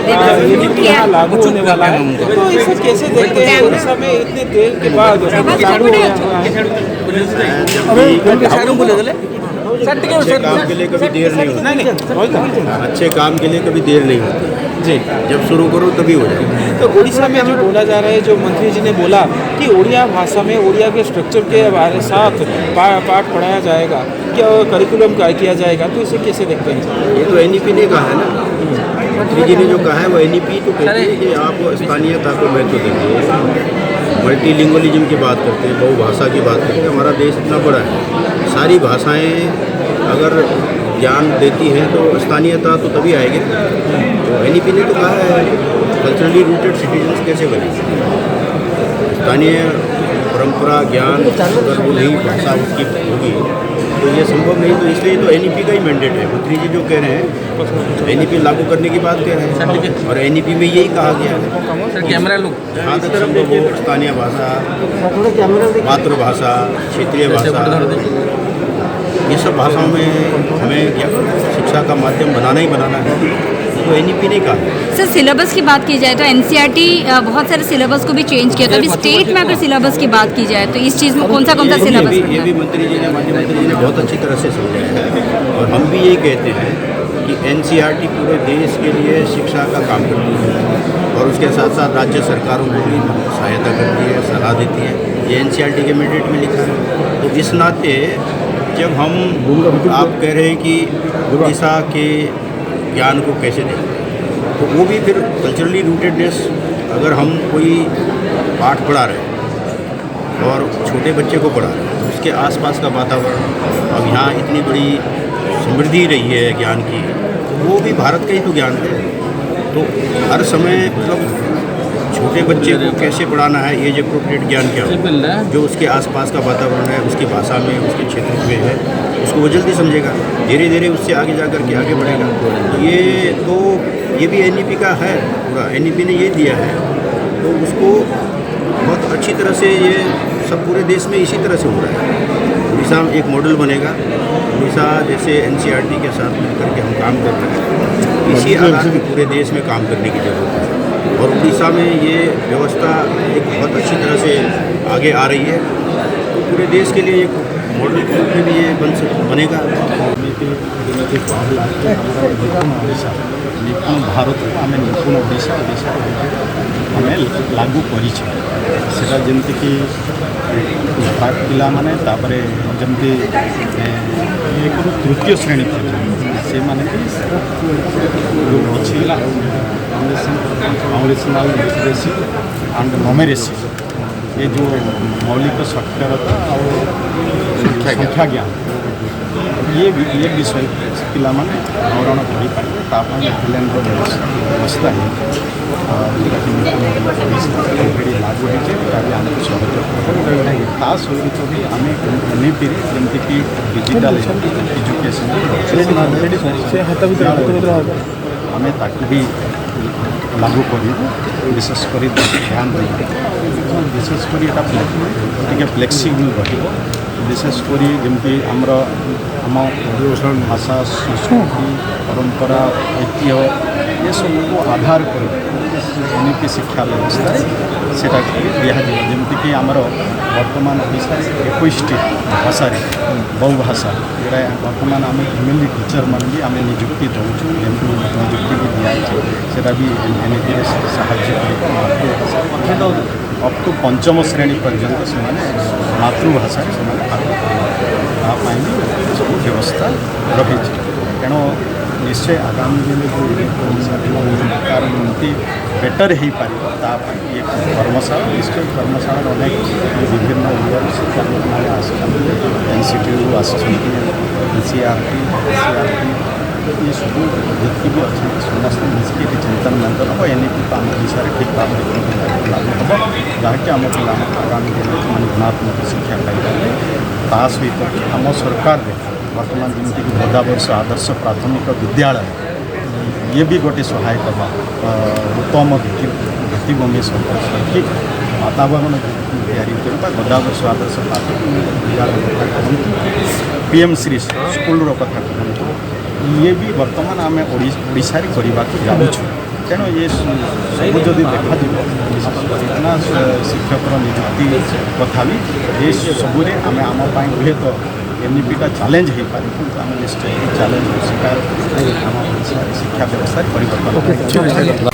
लागू होने वाला है, तो इसे कैसे देखते हैं उड़ीसा में इतने देर के बाद लागू हो रहा है? अच्छे काम के लिए कभी देर नहीं होती। अच्छे काम के लिए कभी देर नहीं होती जी। जब शुरू करो तभी हो जाए। तो उड़ीसा में जो बोला जा रहा है, जो मंत्री जी ने बोला कि उड़िया भाषा में उड़िया के स्ट्रक्चर के बारे साथ पाठ पढ़ाया जाएगा, क्या करिकुलम का किया जाएगा, तो इसे कैसे देखते हैं? ये तो एनईपी ने कहा है ना, मंत्री जी ने जो कहा है वो एनईपी तो कहती है कि आप स्थानीयता को महत्व देंगे, मल्टीलिंगुअलिज्म की बात करते हैं, बहुभाषा की बात करते हैं। हमारा देश इतना बड़ा है, सारी भाषाएं अगर ज्ञान देती हैं तो स्थानीयता तो तभी आएगी। तो एनईपी ने तो कहा है कल्चरली रूटेड सिटीजन्स कैसे बनेंगे, स्थानीय परंपरा ज्ञान अगर वो नहीं भाषा उसकी होगी तो ये संभव नहीं। तो इसलिए तो एनईपी का ही मैंडेट है। मंत्री जी जो कह रहे हैं एनईपी लागू करने की बात कह रहे हैं, और एनईपी में यही कहा गया है जहाँ तक संभव हो स्थानीय भाषा, मातृभाषा, क्षेत्रीय भाषा, ये सब भाषाओं में हमें शिक्षा का माध्यम बनाना ही बनाना है। तो एनईपी ने कहा। सर, सिलेबस की बात की जाए तो एनसीईआरटी बहुत सारे सिलेबस को भी चेंज किया, तो अभी स्टेट में अगर सिलेबस की बात की जाए तो इस चीज़ में कौन सा सिलेबस? ये भी मंत्री जी ने, माननीय मंत्री जी ने बहुत अच्छी तरह से समझाया है, और हम भी यही कहते हैं कि एनसीईआरटी पूरे देश के लिए शिक्षा का काम करती है, और उसके साथ साथ राज्य सरकारों को भी सहायता करती है, सलाह देती है। ये एनसीईआरटी के मैंडेट में लिखा है। तो इस नाते जब हम आप कह रहे हैं कि उड़ीसा के ज्ञान को कैसे दें, तो वो भी फिर कल्चरली रूटेडनेस, अगर हम कोई पाठ पढ़ा रहे हैं और छोटे बच्चे को पढ़ा रहे हैं तो उसके आसपास का वातावरण, अब यहाँ इतनी बड़ी समृद्धि रही है ज्ञान की, वो भी भारत का ही तो ज्ञान है। तो हर समय मतलब छोटे बच्चे को कैसे पढ़ाना है, एज अप्रोप्रिएट ज्ञान क्या हो, जो उसके आसपास का वातावरण है, उसकी भाषा में, उसके क्षेत्र में है, उसको वो जल्दी समझेगा, धीरे धीरे उससे आगे जा कर के आगे बढ़ेगा। तो ये भी एनईपी का है, पूरा एनईपी ने ये दिया है, तो उसको बहुत अच्छी तरह से ये सब पूरे देश में इसी तरह से हो रहा है। उड़ीसा एक मॉडल बनेगा। उड़ीसा जैसे एनसीईआरटी के साथ मिलकर के हम काम कर रहे हैं, इसी आधार पर पूरे देश में काम करने की ज़रूरत है, और उड़ीसा में ये व्यवस्था एक बहुत अच्छी तरह से आगे आ रही है। तो पूरे देश के लिए एक मॉडल के रूप में भी ये बनेगा। निपुण भारत आम निपुण ओडिशा आम लागू करा जमीक पिला माने जमी एक तृतीय श्रेणी से माने जो अच्छी फाउंडेशनल लिटरेसी एंड न्यूमेरेसी, ये जो मौलिक साक्षरता और संख्या ज्ञान, ये विषय पिला माने आवरण पढ़ी पारे तापाई फिल्म व्यवस्था है लागू होमको सहयोग ता सहित भी आम एनईपी जमीक डिजिटल एजुकेशन आम ताकू भी लागू कर विशेषकर ध्यान दें, विशेषकर टे फ्लेक्सिबल रही, विशेषकर जमी आमर आम भाषा संस्कृति परंपरा ऐतिह्य ये सब को आधार कर एनईपी शिक्षा व्यवस्था से दिखाई जमीक आमर बर्तमान ओडिशा 21टी भाषा बहुभाषा जोड़ा बर्तमान आम फैमिली टीचर मान भी आम निजुक्ति दूँ, निजुक्ति भी दिखाई भी एनईपी साहाଯ୍य कर अप टू पंचम श्रेणी पर्यंत से मातृभाषा सब व्यवस्था रही। तेणु निश्चय आगामी दिन सरकार उन्नति बेटर हो पार ये कर्मशाला निश्चय कर्मशाला अनेक विभिन्न शिक्षा एनसीटी एनसीईआरटी ये सब जितनी भी अच्छे समस्त मिसिक चिंतन मंथन हम एनईपी आम ओडिशा ठीक भाव लागू हम जहाँकि आम पिला आगामी दिन में गुणात्मक शिक्षा पाइबे। ता सहित आम सरकार बर्तमान जमीक गोदावर्ष आदर्श प्राथमिक विद्यालय ये भी गोटे सहायक उत्तम भित्तिभूमि ठीक वातावरण या गोदावर्ष आदर्श प्राथमिक विद्यालय कथा कहतु, पीएम श्री स्कूल कथा कहतु, ये भी वर्तमान आम ओडिशा करने जाऊँ। तेणु ये सब जदि देखा विशेष कर शिक्षक नियुक्ति कथा भी ये सबुरे आम हुए तो एनईपीटा चैलेंज हो पारे कि आम निश्चय चैलेंज स्वीकार आम शिक्षा व्यवस्था परिवर्तन